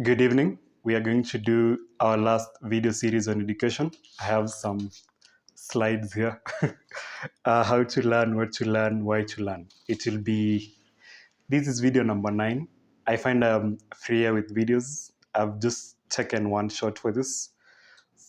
Good evening. We are going to do our last video series on education. I have some slides here. How to learn, what to learn, why to learn. This is video number 9. I find I'm freer with videos. I've just taken one shot for this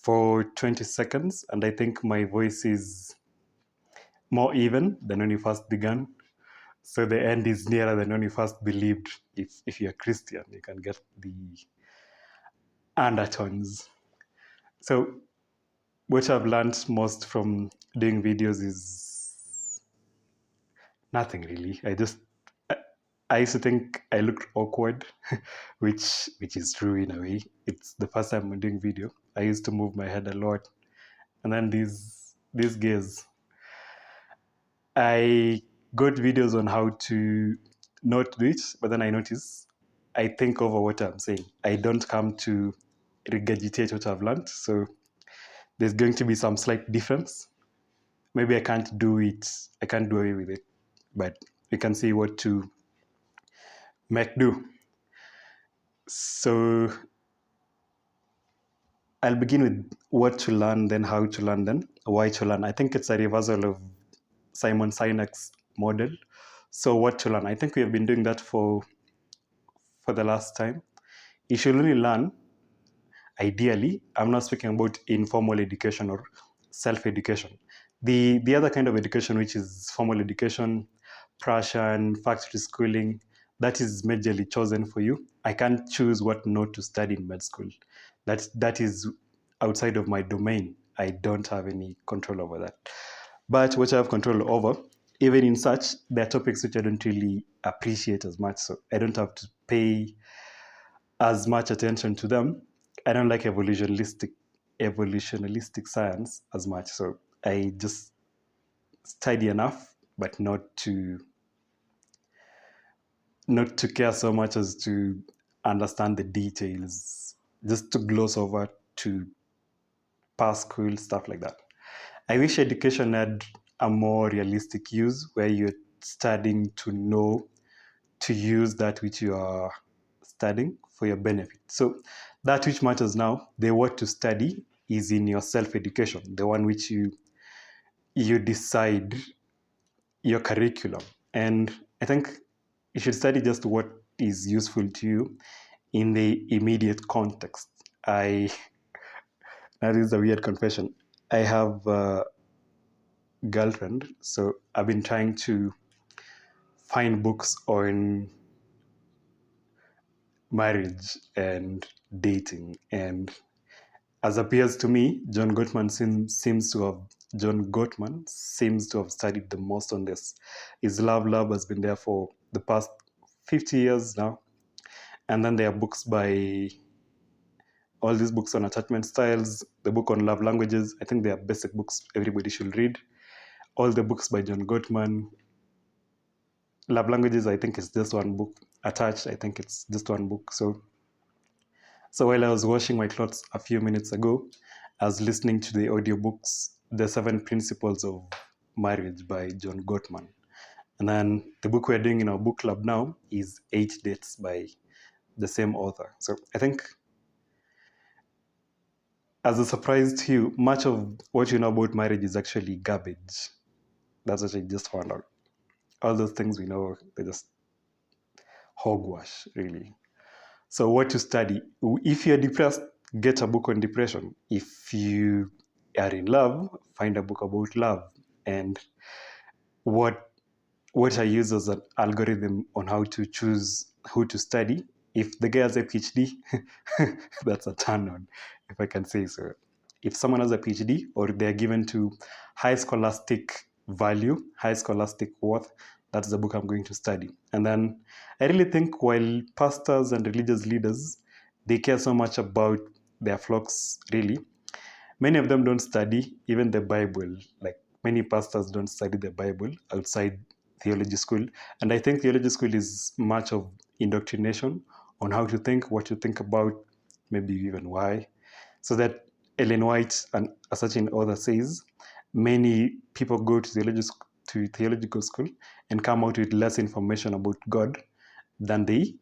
for 20 seconds, and I think my voice is more even than when we first began. So the end is nearer than when we first believed. If you're Christian, you can get the undertones. So what I've learned most from doing videos is nothing really. I used to think I looked awkward, which is true in a way. It's the first time I'm doing video. I used to move my head a lot, and then these guys, I got videos on how to not do it, but then I notice I think over what I'm saying. I don't come to regurgitate what I've learned, so there's going to be some slight difference. Maybe I can't do away with it, but we can see what to make do. So I'll begin with what to learn, then how to learn, then why to learn. I think it's a reversal of Simon Sinek's model. So what to learn? I think we have been doing that for the last time. You should only learn, ideally, I'm not speaking about informal education or self-education. The other kind of education, which is formal education, Prussian, factory schooling, that is majorly chosen for you. I can't choose what not to study in med school. That is outside of my domain. I don't have any control over that. But what I have control over, even in such, there are topics which I don't really appreciate as much. So I don't have to pay as much attention to them. I don't like evolutionalistic science as much. So I just study enough, but not to care so much as to understand the details, just to gloss over to pass school, stuff like that. I wish education had a more realistic use where you're studying to know to use that which you are studying for your benefit. So that which matters now, the what to study is in your self-education, the one which you decide your curriculum. And I think you should study just what is useful to you in the immediate context. That is a weird confession. I have a girlfriend, so I've been trying to find books on marriage and dating. And as appears to me, John Gottman seems to have studied the most on this. His Love Lab has been there for the past 50 years now. And then there are books by all these books on attachment styles, the book on love languages. I think they are basic books everybody should read. All the books by John Gottman. Love languages, I think it's just one book. Attached, I think it's just one book. So while I was washing my clothes a few minutes ago, I was listening to the audiobooks, The 7 Principles of Marriage by John Gottman. And then the book we're doing in our book club now is 8 Dates by the same author. So I think, as a surprise to you, much of what you know about marriage is actually garbage. That's what I just found out. All those things we know, they're just hogwash, really. So what to study? If you're depressed, get a book on depression. If you are in love, find a book about love. And what I use as an algorithm on how to choose who to study. If the guy has a PhD, that's a turn on, if I can say so. If someone has a PhD or they're given to high scholastic value, high scholastic worth, that's the book I'm going to study. And then I really think while pastors and religious leaders, they care so much about their flocks, really, many of them don't study even the Bible. Like many pastors don't study the Bible outside theology school. And I think theology school is much of indoctrination on how to think, what to think about, maybe even why. So that Ellen White and a certain author says, many people go to theological school and come out with less information about God than they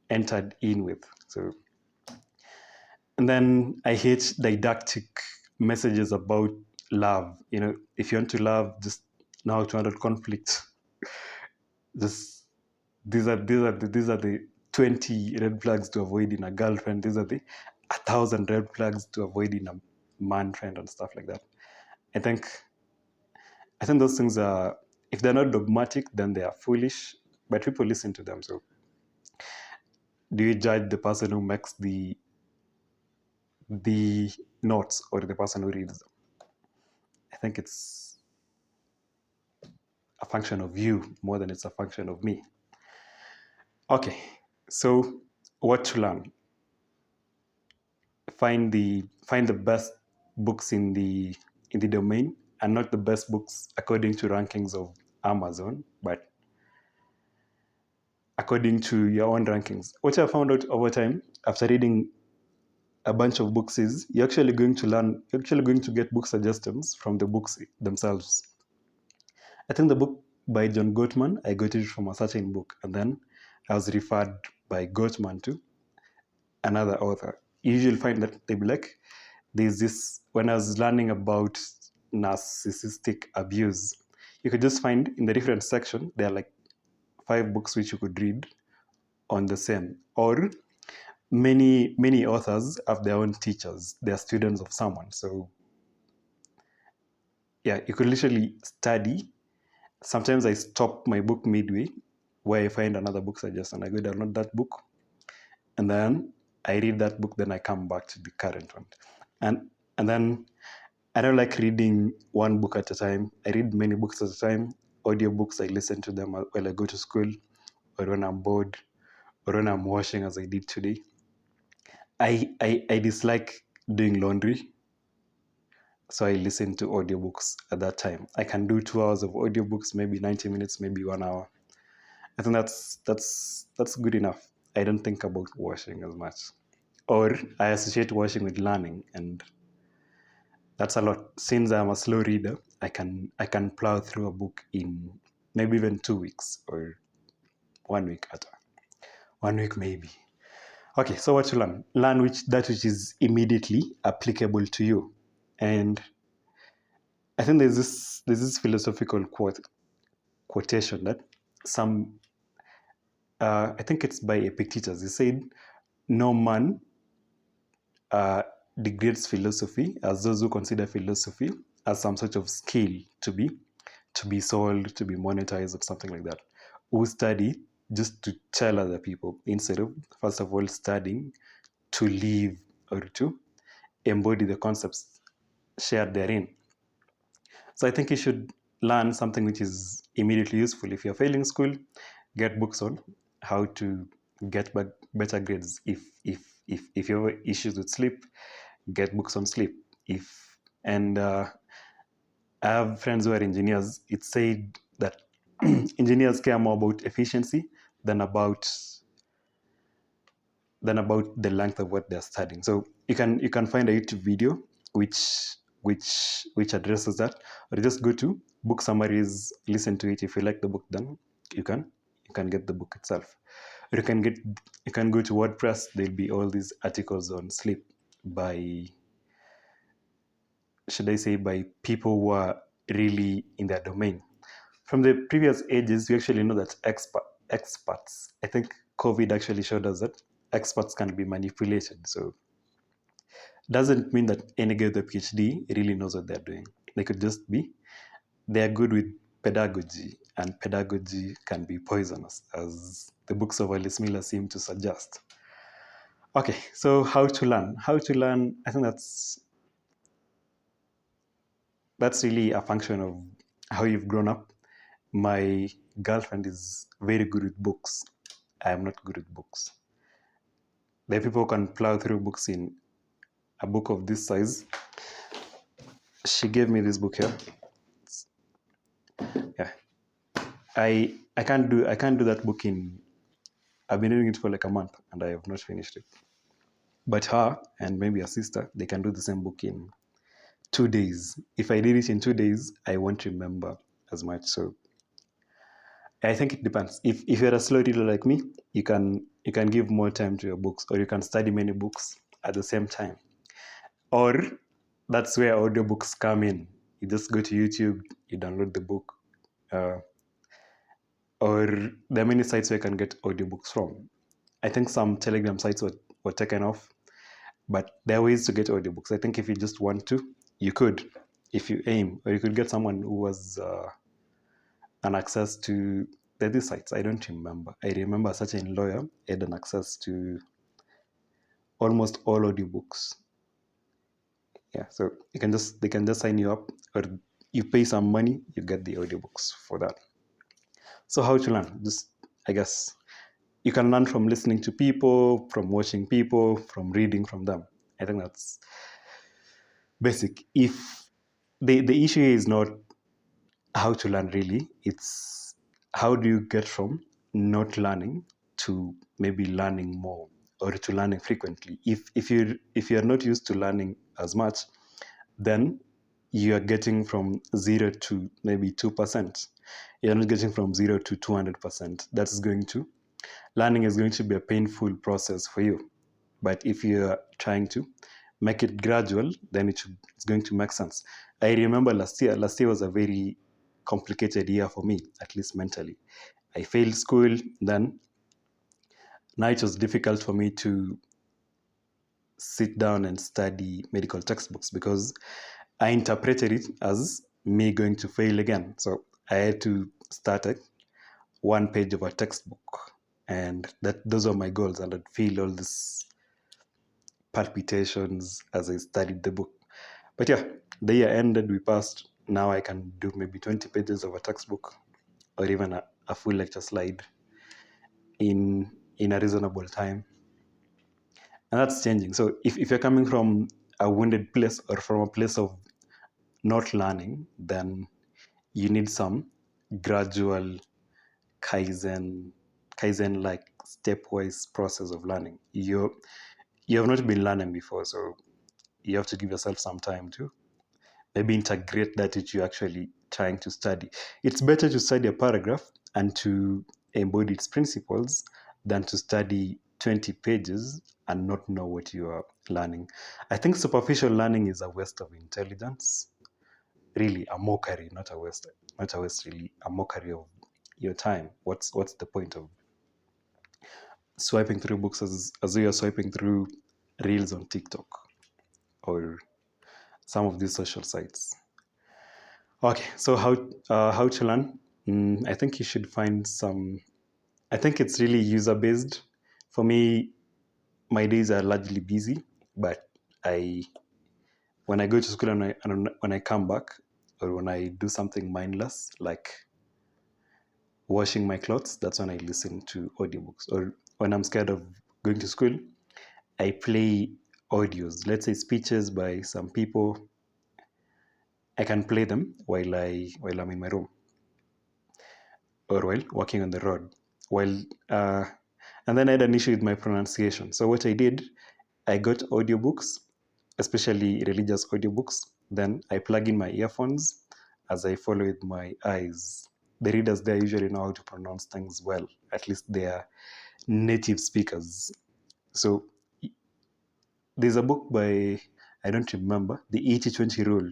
entered in with. So, and then I hate didactic messages about love. If you want to love, just know how to handle conflict. Just these are the 20 red flags to avoid in a girlfriend. These are the 1,000 red flags to avoid in a man friend and stuff like that. I think those things are, if they're not dogmatic, then they are foolish, but people listen to them. So do you judge the person who makes the notes or the person who reads them? I think it's a function of you more than it's a function of me. Okay, so what to learn? Find the best books in the domain, and not the best books according to rankings of Amazon, but according to your own rankings. What I found out over time after reading a bunch of books is you're actually going to get book suggestions from the books themselves. I think the book by John Gottman, I got it from a certain book, and then I was referred by Gottman to another author. You usually find that they be like, there's this, when I was learning about narcissistic abuse, you could just find in the different section, there are like 5 books which you could read on the same. Or many authors have their own teachers. They're students of someone. So yeah, you could literally study. Sometimes I stop my book midway where I find another book suggestion. I go download that book, and then I read that book, then I come back to the current one. And then I don't like reading one book at a time. I read many books at a time. Audiobooks, I listen to them while I go to school, or when I'm bored, or when I'm washing, as I did today. I dislike doing laundry, so I listen to audiobooks at that time. I can do 2 hours of audiobooks, maybe 90 minutes, maybe 1 hour. I think that's good enough. I don't think about washing as much. Or I associate washing with learning, and that's a lot. Since I'm a slow reader, I can plow through a book in maybe even 2 weeks, or 1 week at 1 week maybe. Okay, so what to learn? Learn that which is immediately applicable to you. And I think there's this philosophical quotation that I think it's by Epictetus. He said, "No man degrades philosophy as those who consider philosophy as some sort of skill to be sold, to be monetized, or something like that. Who study just to tell other people instead of, first of all, studying to live or to embody the concepts shared therein." So I think you should learn something which is immediately useful. If you're failing school, get books on how to get better grades. If you have issues with sleep, get books on sleep. I have friends who are engineers. It's said that engineers care more about efficiency than about the length of what they're studying. So you can find a YouTube video which addresses that, or just go to book summaries, listen to it. If you like the book, then you can get the book itself. Or you can go to WordPress. There'll be all these articles on sleep by people who are really in their domain. From the previous ages, we actually know that experts, I think COVID actually showed us that experts can be manipulated. So doesn't mean that any guy with a PhD really knows what they're doing. They could just be, they're good with pedagogy, and pedagogy can be poisonous, as the books of Alice Miller seem to suggest. Okay, so how to learn? I think that's really a function of how you've grown up. My girlfriend is very good with books. I am not good with books. There are people who can plow through books in a book of this size. She gave me this book here. Yeah. I can't do that book in, I've been reading it for like a month and I have not finished it. But her and maybe her sister, they can do the same book in 2 days. If I did it in 2 days, I won't remember as much. So I think it depends. If you're a slow reader like me, you can you can give more time to your books, or you can study many books at the same time. Or that's where audiobooks come in. You just go to YouTube, you download the book, uh, or there are many sites where you can get audiobooks from. I think some Telegram sites were taken off, but there are ways to get audiobooks. I think if you just want to, you could, if you aim, or you could get someone who was an access to these sites. I don't remember. I remember such a lawyer had an access to almost all audiobooks. Yeah, so they can just sign you up, or you pay some money, you get the audiobooks for that. So how to learn? Just, I guess, you can learn from listening to people, from watching people, from reading from them. I think that's basic. If the issue is not how to learn really, it's how do you get from not learning to maybe learning more, or to learning frequently. If you're not used to learning as much, then you are getting from 0 to maybe 2%. You're not getting from 0 to 200%. That is going to learning is going to be a painful process for you. But if you're trying to make it gradual, then it's going to make sense. I remember last year was a very complicated year for me, at least mentally. I failed school, then now it was difficult for me to sit down and study medical textbooks, because I interpreted it as me going to fail again. So I had to start at one page of a textbook, and those are my goals, and I'd feel all this palpitations as I studied the book. But yeah, the year ended, we passed. Now I can do maybe 20 pages of a textbook, or even a full lecture slide in a reasonable time. And that's changing. So if you're coming from a wounded place, or from a place of not learning, then you need some gradual kaizen like stepwise process of learning. You have not been learning before, so you have to give yourself some time to maybe integrate that which you're actually trying to study. It's better to study a paragraph and to embody its principles than to study 20 pages and not know what you are learning. I think superficial learning is a waste of intelligence. Really, a mockery, not a waste, really, a mockery of your time. What's the point of swiping through books as you're swiping through reels on TikTok or some of these social sites? Okay, so how to learn? I think you should find some. I think it's really user based. For me, my days are largely busy, but I when I go to school and when I come back, or when I do something mindless like washing my clothes, that's when I listen to audiobooks. Or when I'm scared of going to school, I play audios. Let's say speeches by some people. I can play them while I'm in my room, or while walking on the road. While and then I had an issue with my pronunciation. So what I did, I got audiobooks, especially religious audiobooks. Then I plug in my earphones as I follow with my eyes. The readers there usually know how to pronounce things well. At least they are native speakers. So there's a book by, I don't remember, the 80-20 rule,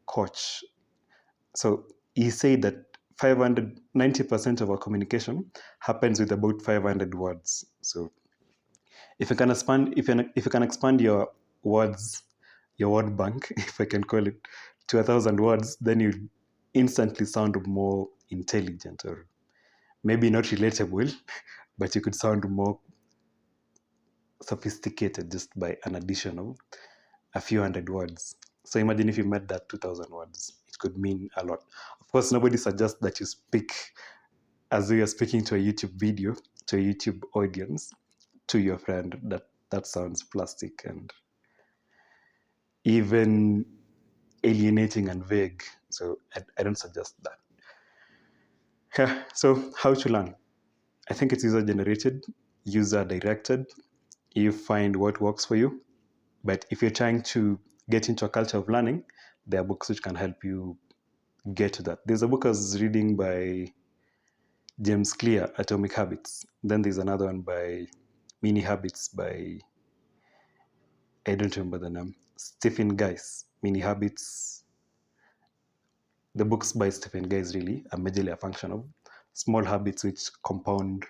Coach. So he said that 90% of our communication happens with about 500 words. So if you can expand your words, your word bank, if I can call it, to 1,000 words, then you instantly sound more intelligent, or maybe not relatable, but you could sound more sophisticated just by an addition of a few hundred words. So imagine if you met that 2,000 words, it could mean a lot. Of course, nobody suggests that you speak as though you're speaking to a YouTube video, to a YouTube audience, to your friend. That sounds plastic and even alienating and vague. So I don't suggest that. Yeah, so how to learn? I think it's user generated, user directed. You find what works for you. But if you're trying to get into a culture of learning, there are books which can help you get to that. There's a book I was reading by James Clear, Atomic Habits. Then there's another one by Mini Habits by, I don't remember the name, Stephen Guys, Mini Habits. The books by Stephen Guys really are majorly a function of small habits which compound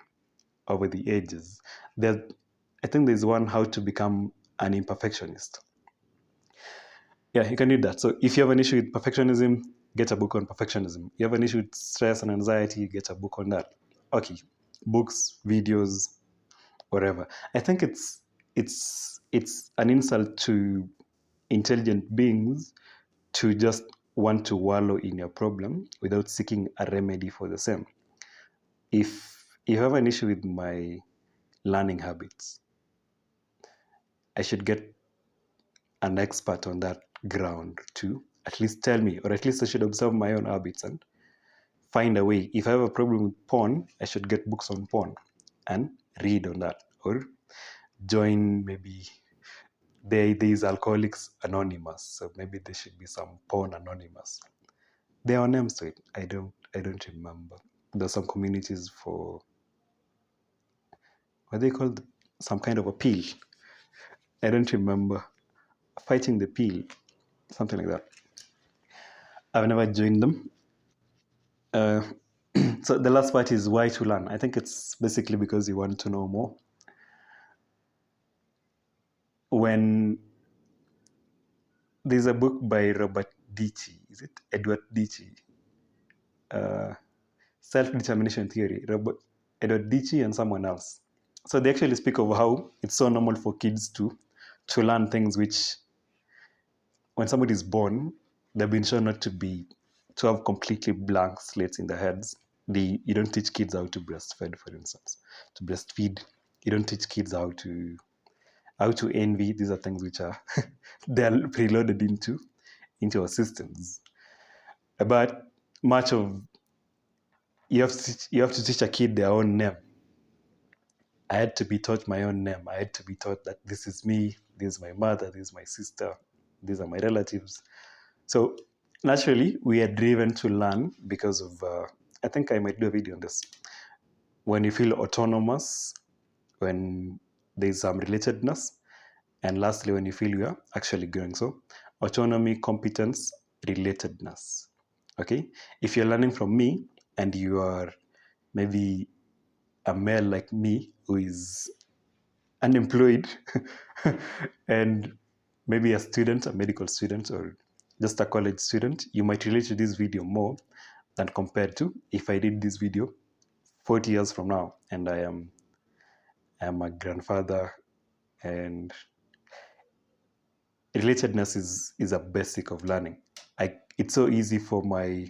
over the ages. I think there's one, How to Become an Imperfectionist. Yeah, you can read that. So if you have an issue with perfectionism, get a book on perfectionism. You have an issue with stress and anxiety, get a book on that. Okay, books, videos, whatever. I think it's an insult to intelligent beings to just want to wallow in your problem without seeking a remedy for the same. If you have an issue with my learning habits, I should get an expert on that ground to at least tell me, or at least I should observe my own habits and find a way. If I have a problem with porn, I should get books on porn and read on that, or join maybe there's Alcoholics Anonymous, so maybe there should be some Porn Anonymous. There are names to it. I don't remember. There's some communities for, what they called, some kind of appeal. I don't remember. Fighting the pill, something like that. I've never joined them. So the last part is why to learn. I think it's basically because you want to know more. When there's a book by Robert Dici, is it Edward Dici? Self-determination theory, Edward Dici and someone else. So they actually speak of how it's so normal for kids to learn things which, when somebody is born, they've been shown not to have completely blank slates in their heads. You don't teach kids how to breastfeed, for instance. To breastfeed, you don't teach kids how to envy. These are things which are they're preloaded into our systems. But much of you have to teach a kid their own name. I had to be taught my own name. I had to be taught that this is me, this is my mother, this is my sister, these are my relatives. So naturally, we are driven to learn because of, I think I might do a video on this. When you feel autonomous, when there's some relatedness, and lastly, when you feel you are actually growing. So autonomy, competence, relatedness. Okay? If you're learning from me and you are maybe a male like me who is unemployed and maybe a student, a medical student, or just a college student, you might relate to this video more than compared to if I did this video 40 years from now and I am a grandfather, and relatedness is a basic of learning. It's so easy for my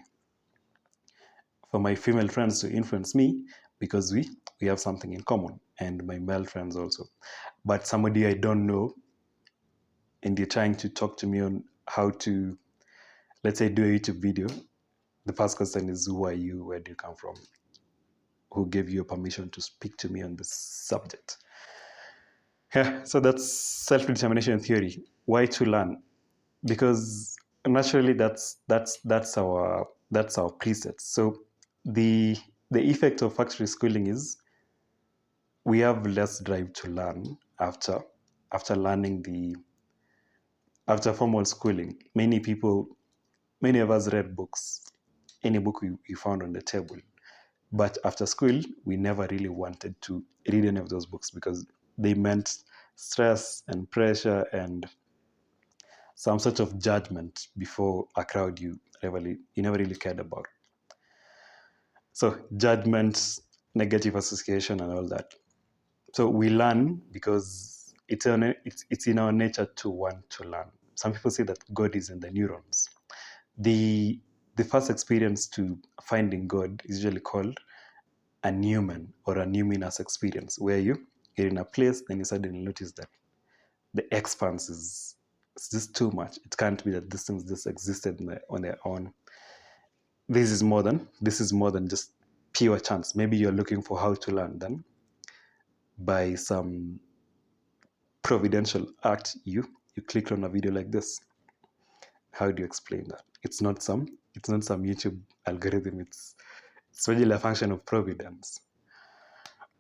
female friends to influence me because we have something in common, and my male friends also. But somebody I don't know, and they're trying to talk to me on how to, let's say, do a YouTube video, the first question is, who are you? Where do you come from? Who gave you permission to speak to me on this subject? Yeah, so that's self-determination theory. Why to learn? Because naturally that's our preset. So the effect of factory schooling is we have less drive to learn after learning after formal schooling. Many of us read books, any book we found on the table. But after school, we never really wanted to read any of those books because they meant stress and pressure and some sort of judgment before a crowd you never really cared about. So judgment, negative association, and all that. So we learn because it's in our nature to want to learn. Some people say that God is in the neurons. The first experience to finding God is usually called a Newman or a numinous experience, where you're in a place, then you suddenly notice that the expanse is just too much. It can't be that these things just existed on their own. This is more than just pure chance. Maybe you're looking for how to learn. Then by some providential act, you clicked on a video like this. How do you explain that? It's not some YouTube algorithm. It's It's really a function of providence.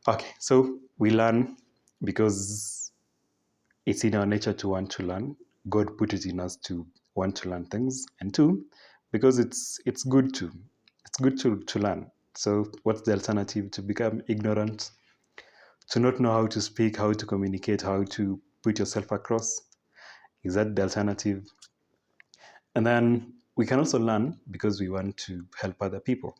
Okay, so we learn because it's in our nature to want to learn. God put it in us to want to learn things. And two, because it's good to. It's good to learn. So what's the alternative? To become ignorant, to not know how to speak, how to communicate, how to put yourself across. Is that the alternative? And then we can also learn because we want to help other people.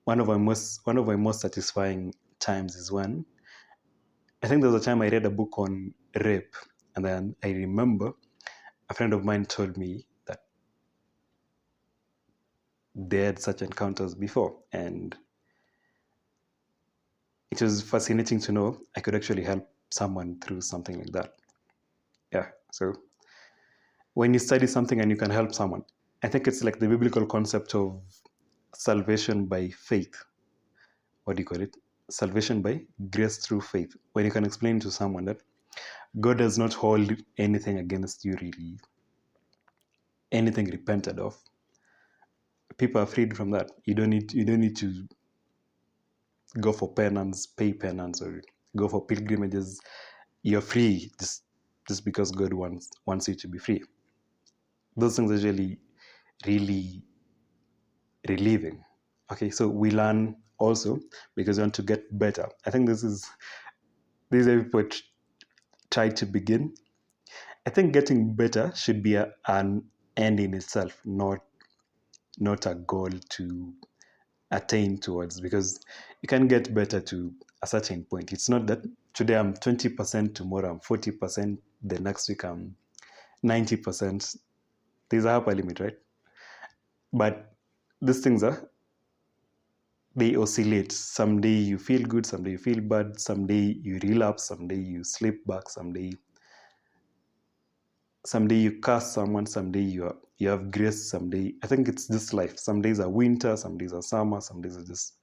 One of my most satisfying times is when I think there was a time I read a book on rape, and then I remember a friend of mine told me that they had such encounters before, and it was fascinating to know I could actually help someone through something like that. Yeah. So when you study something and you can help someone, I think it's like the biblical concept of salvation by faith. What do you call it? Salvation by grace through faith. When you can explain to someone that God does not hold anything against you, really, anything repented of, people are freed from that. You don't need to go for penance, pay penance, or go for pilgrimages. You're free just because God wants you to be free. Those things are really relieving. Okay, so we learn also because we want to get better. I think this is where people try to begin. I think getting better should be an end in itself, not a goal to attain towards, because you can get better to a certain point. It's not that today I'm 20%, tomorrow I'm 40%, the next week I'm 90%. There's a upper limit, right? But these things they oscillate. Someday you feel good, someday you feel bad, someday you relapse, someday you slip back, someday you curse someone, someday you have grace, someday I think it's just life. Some days are winter, some days are summer, some days are just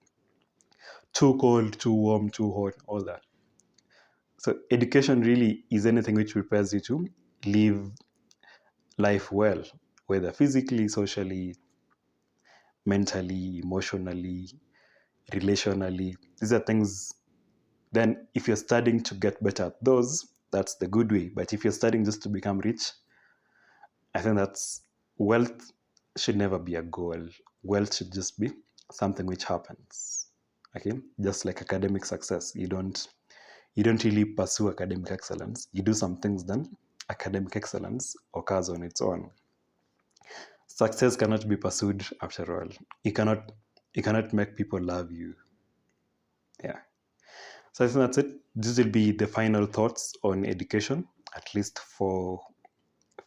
too cold, too warm, too hot, all that. So education really is anything which prepares you to live life well, whether physically, socially, mentally, emotionally, relationally. These are things. Then if you're studying to get better at those, that's the good way. But if you're studying just to become rich, I think that's wealth should never be a goal. Wealth should just be something which happens. Okay, just like academic success, you don't really pursue academic excellence. You do some things, then academic excellence occurs on its own. Success cannot be pursued after all. You cannot make people love you. Yeah. So I think that's it. This will be the final thoughts on education, at least for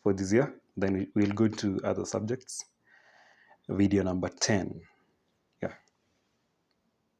this year. Then we'll go to other subjects. Video number 10.